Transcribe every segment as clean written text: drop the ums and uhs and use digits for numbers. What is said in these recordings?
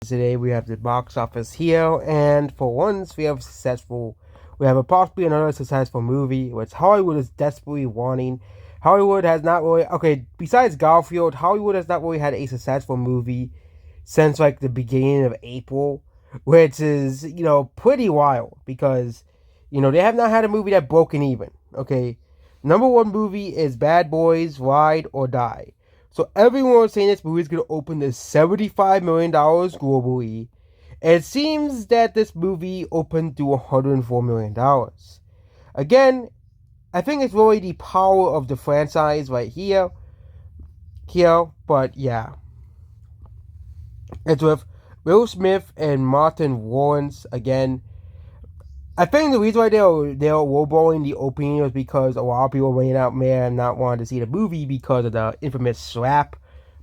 Today we have the box office here, and for once we have a possibly another successful movie, which Hollywood is desperately wanting. Hollywood has not really, besides Garfield, Hollywood has not really had a successful movie since like the beginning of April, which is, pretty wild because, they have not had a movie that broken even, okay? Number one movie is Bad Boys, Ride or Die. So everyone was saying this movie is going to open to $75 million globally. And it seems that this movie opened to $104 million. Again, I think it's really the power of the franchise right here. But yeah. It's with Will Smith and Martin Lawrence again. I think the reason why they're lowballing the opening was because a lot of people ran out there and not wanting to see the movie because of the infamous slap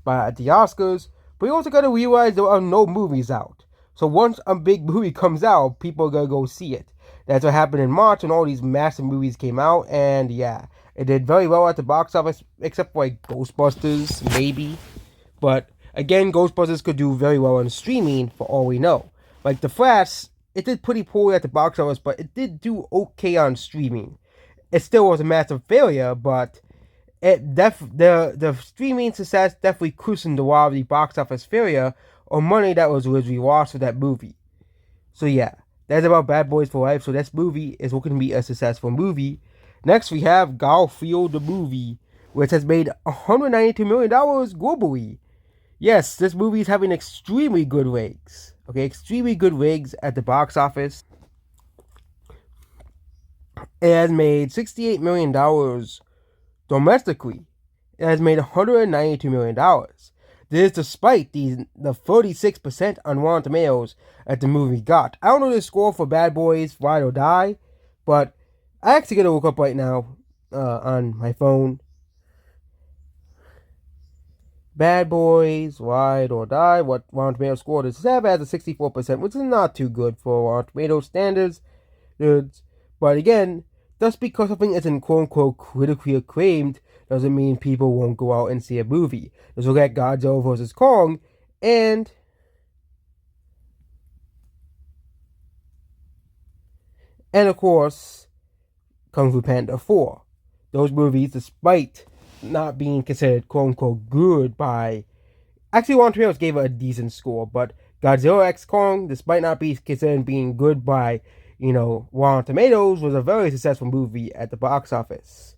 at the Oscars. But you also got to realize there are no movies out. So once a big movie comes out, people are going to go see it. That's what happened in March when all these massive movies came out. And yeah, it did very well at the box office, except for like Ghostbusters, maybe. But again, Ghostbusters could do very well on streaming for all we know. Like The Flash, it did pretty poorly at the box office, but it did do okay on streaming. It still was a massive failure, but the streaming success definitely cushioned a lot of the box office failure or money that was originally lost for that movie. So yeah, that's about Bad Boys for Life. So this movie is looking to be a successful movie. Next we have Garfield the movie, which has made $192 million globally. Yes, this movie is having extremely good ratings. Okay, extremely good ratings at the box office. It has made $68 million domestically. It has made $192 million. This is despite the 36% on Rotten Tomatoes that the movie got. I don't know the score for Bad Boys, Ride or Die, but I actually gotta look up right now on my phone. Bad Boys, Ride or Die, what Rotten Tomatoes scored is has a 64%, which is not too good for Rotten Tomatoes standards. But again, just because something isn't quote-unquote critically acclaimed doesn't mean people won't go out and see a movie. Let's look at Godzilla vs. Kong, and of course, Kung Fu Panda 4. Those movies, despite not being considered quote-unquote good by... Actually, Rotten Tomatoes gave it a decent score, but Godzilla x Kong, despite not being considered being good by, Rotten Tomatoes, was a very successful movie at the box office.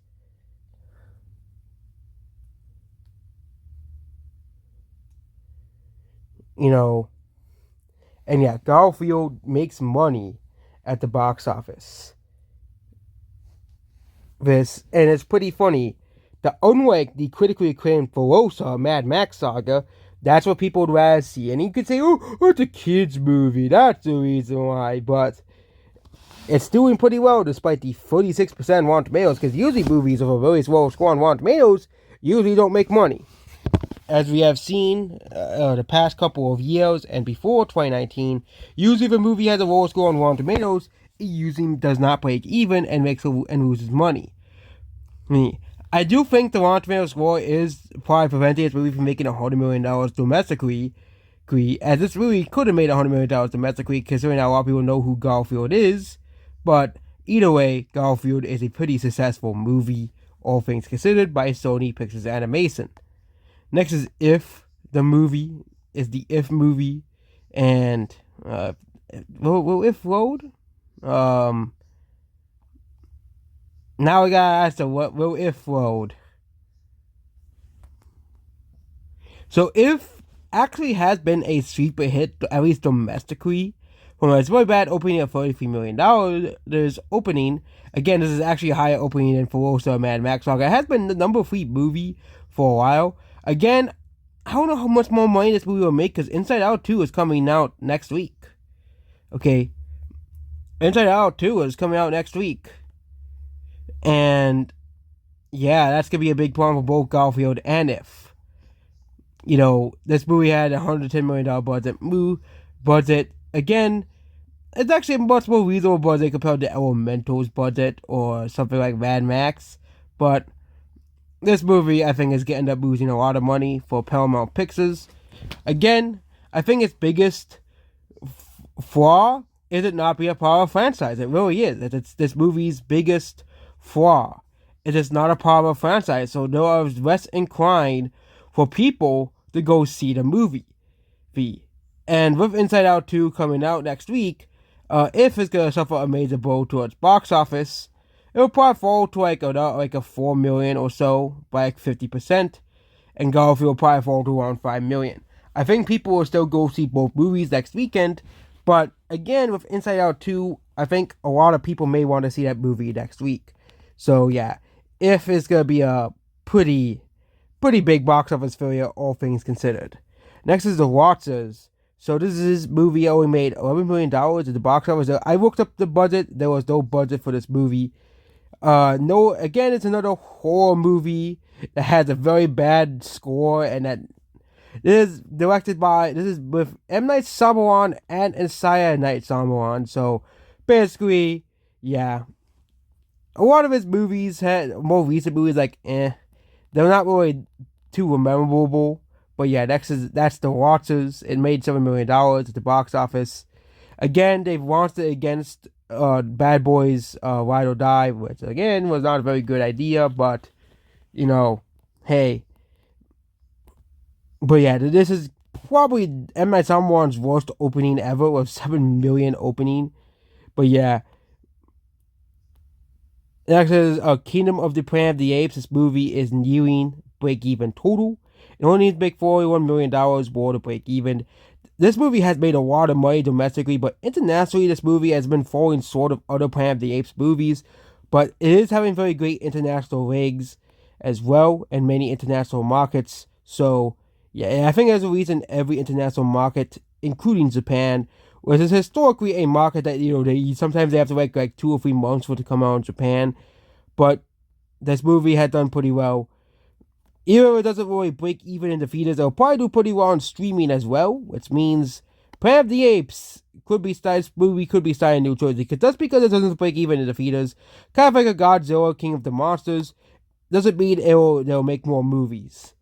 And yeah, Garfield makes money at the box office. And it's pretty funny that unlike the critically acclaimed Furiosa Mad Max saga, that's what people would rather see. And you could say, oh, it's a kid's movie, that's the reason why. But it's doing pretty well despite the 46% Rotten Tomatoes, because usually movies with a very low score on Rotten Tomatoes usually don't make money. As we have seen the past couple of years and before 2019, usually if a movie has a low score on Rotten Tomatoes, it usually does not break even and loses money. I do think the Rotten Tomatoes score is probably preventing this movie from making $100 million domestically, as this movie could have made $100 million domestically, considering that a lot of people know who Garfield is. But either way, Garfield is a pretty successful movie, all things considered, by Sony Pictures Animation. Next is If, the movie, is the If movie, and will If load? Now we gotta ask what will If load? So If actually has been a sleeper hit, at least domestically. From a very bad opening of $33 million, there's opening. Again, this is actually a higher opening than Furiosa Mad Max Saga. It has been the number 3 movie for a while. Again, I don't know how much more money this movie will make, because Inside Out 2 is coming out next week. Okay? Inside Out 2 is coming out next week. And yeah, that's going to be a big problem for both Garfield and If. This movie had a $110 million budget. Again, it's actually a much more reasonable budget compared to Elemental's budget or something like Mad Max. But this movie, I think, is going to end up losing a lot of money for Paramount Pictures. Again, I think its biggest flaw is it not be a part of a franchise. It really is. It's this movie's biggest flaw. It is not a part of a franchise, so there are less inclined for people to go see the movie. And with Inside Out 2 coming out next week, if it's gonna suffer a major blow to its box office, it'll probably fall to like a 4 million or so by like 50%, and Garfield will probably fall to around 5 million. I think people will still go see both movies next weekend, but again, with Inside Out 2, I think a lot of people may want to see that movie next week. So yeah, if it's gonna be a pretty big box office failure, all things considered. Next is The Watchers. So this movie only made $11 million at the box office. I looked up the budget. There was no budget for this movie. No, again, it's another horror movie that has a very bad score, and that this is with M. Night Shyamalan and Isaiah Night Shyamalan. So basically, yeah, a lot of his movies more recent movies they're not really too memorable. But yeah, that's The Watchers. It made $7 million at the box office. Again, they've launched it against Bad Boys Ride or Die, which again was not a very good idea, but hey. But yeah, this is probably M. Night Shyamalan's worst opening ever with 7 million opening. But yeah. Next is Kingdom of the Planet of the Apes. This movie is nearing break even total. It only needs to make $41 million more to break even. This movie has made a lot of money domestically, but internationally, this movie has been falling short of other Planet of the Apes movies. But it is having very great international legs as well in many international markets. So, yeah, I think there's a reason every international market, including Japan, which is historically a market that, sometimes they have to wait like 2 or 3 months for it to come out in Japan. But this movie had done pretty well. Even if it doesn't really break even in the theaters, it'll probably do pretty well on streaming as well, which means Planet of the Apes could be starting New Jersey. Because just because it doesn't break even in the theaters, kind of like a Godzilla King of the Monsters, doesn't mean they'll make more movies.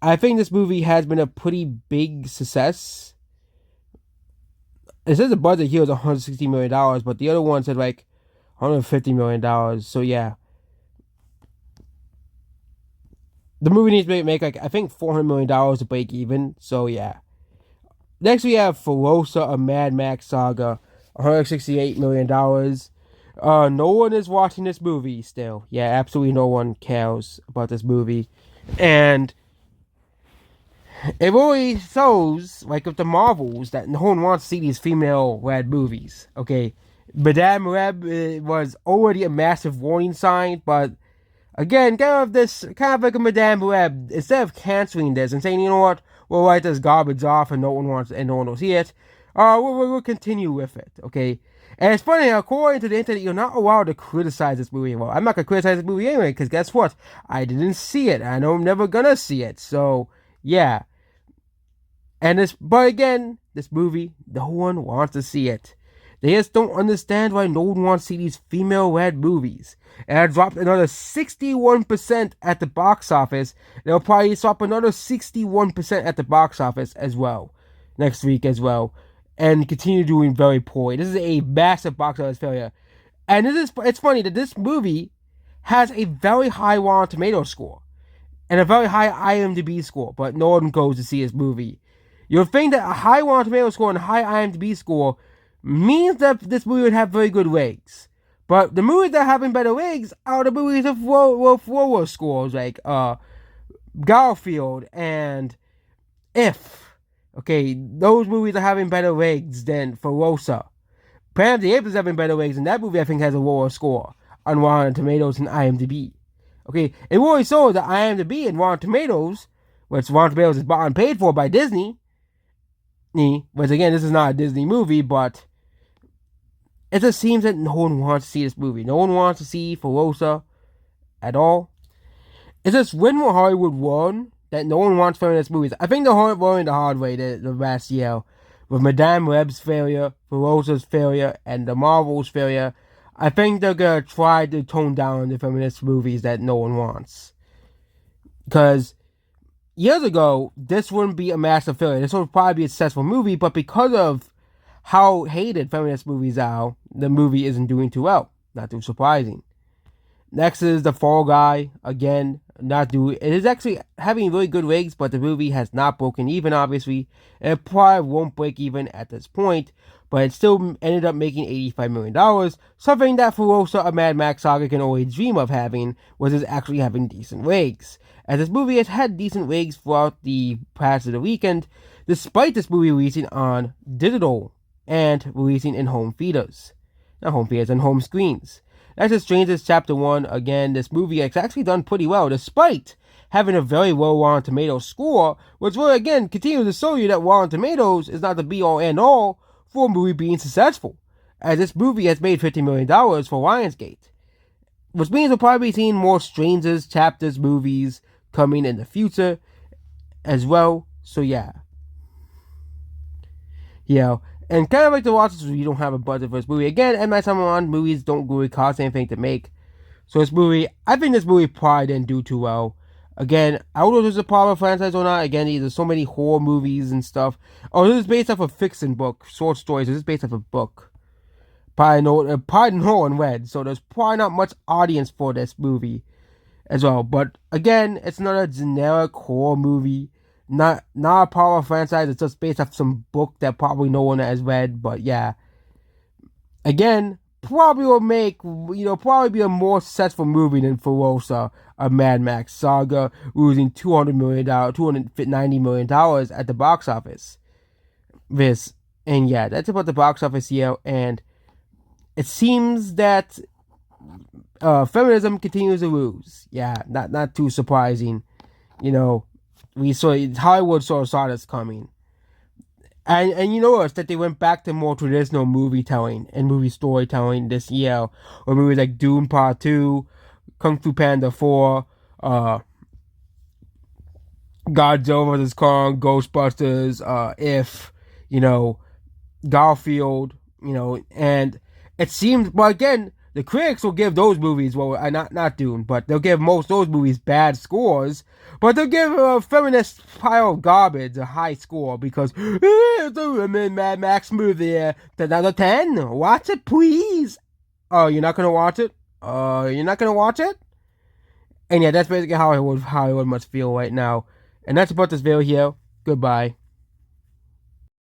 I think this movie has been a pretty big success. It says the budget here was $160 million, but the other one said like $150 million. So yeah. The movie needs to make I think $400 million to break even. So yeah. Next we have Furiosa, a Mad Max saga, $168 million. No one is watching this movie still. Yeah, absolutely no one cares about this movie. And it really shows, like with the Marvels, that no one wants to see these female-led movies. Okay, Madame Web was already a massive warning sign, but again, kind of like a Madame Web, instead of canceling this and saying, you know what, we'll write this garbage off and no one will see it, we'll continue with it, okay? And it's funny, according to the internet, you're not allowed to criticize this movie. Well, I'm not going to criticize this movie anyway, because guess what? I didn't see it. I know I'm never going to see it, so, yeah. But again, this movie, no one wants to see it. They just don't understand why no one wants to see these female-led movies. And it dropped another 61% at the box office. They'll probably drop another 61% at the box office as well. Next week as well. And continue doing very poorly. This is a massive box office failure. And it's funny that this movie has a very high Rotten Tomatoes score. And a very high IMDb score. But no one goes to see this movie. You'll think that a high Rotten Tomatoes score and a high IMDb score means that this movie would have very good legs. But the movies that are having better legs are the movies with lower scores, like Garfield and If. Okay, those movies are having better legs than Furiosa. Planet of the Apes is having better legs, and that movie I think has a lower score on Rotten Tomatoes and IMDb. Okay, it really shows that IMDb and Rotten Tomatoes, which Rotten Tomatoes is bought and paid for by Disney, which again, this is not a Disney movie, but it just seems that no one wants to see this movie. No one wants to see Furiosa at all. It's just when will Hollywood won that no one wants to film this movies. I think they're learning the hard way the last year. With Madame Web's failure, Furosa's failure, and the Marvel's failure, I think they're going to try to tone down the feminist movies that no one wants. Because years ago, this wouldn't be a massive failure. This would probably be a successful movie, but because of how hated feminist movies are, the movie isn't doing too well. Not too surprising. Next is The Fall Guy. Again, not doing. It is actually having really good ratings, but the movie has not broken even, obviously. And it probably won't break even at this point, but it still ended up making $85 million, something that Furiosa, a Mad Max saga, can always dream of having, was is actually having decent ratings. As this movie has had decent ratings throughout the past of the weekend, despite this movie releasing on digital and releasing in home theaters. Not home theaters, and home screens. That's the Strangers Chapter 1. Again, this movie has actually done pretty well, despite having a very low Rotten Tomatoes score, which will, again, continue to show you that Rotten Tomatoes is not the be-all end-all for a movie being successful, as this movie has made $50 million for Lionsgate, which means we'll probably be seeing more Strangers Chapters movies coming in the future as well, so yeah. Yeah. And kind of like to watch this, you don't have a budget for this movie. Again, M. Night Shyamalan movies don't really cost anything to make. So this movie, I think this movie probably didn't do too well. Again, I don't know if this is a part of a franchise or not. Again, there's so many horror movies and stuff. Oh, this is based off a fiction book, short stories. This is based off a book. Probably no one read, so there's probably not much audience for this movie as well. But again, it's not a generic horror movie. Not a part of a franchise. It's just based off some book that probably no one has read. But yeah, again, probably will make probably be a more successful movie than Furiosa, a Mad Max saga, losing $290 million at the box office. And yeah, that's about the box office here. And it seems that feminism continues to lose. Yeah, not too surprising. We saw Hollywood sort of saw this coming, and you notice that they went back to more traditional movie telling and movie storytelling this year, or movies like Dune Part 2, Kung Fu Panda 4, Godzilla vs. Kong, Ghostbusters, If, Garfield, and it seems, well, again, the critics will give those movies, not Dune, but they'll give most of those movies bad scores, but they'll give a feminist pile of garbage a high score because it's a women Mad Max movie, 10 out of 10, watch it please. Oh, you're not gonna watch it? You're not gonna watch it? And yeah, that's basically how Hollywood must feel right now. And that's about this video here. Goodbye.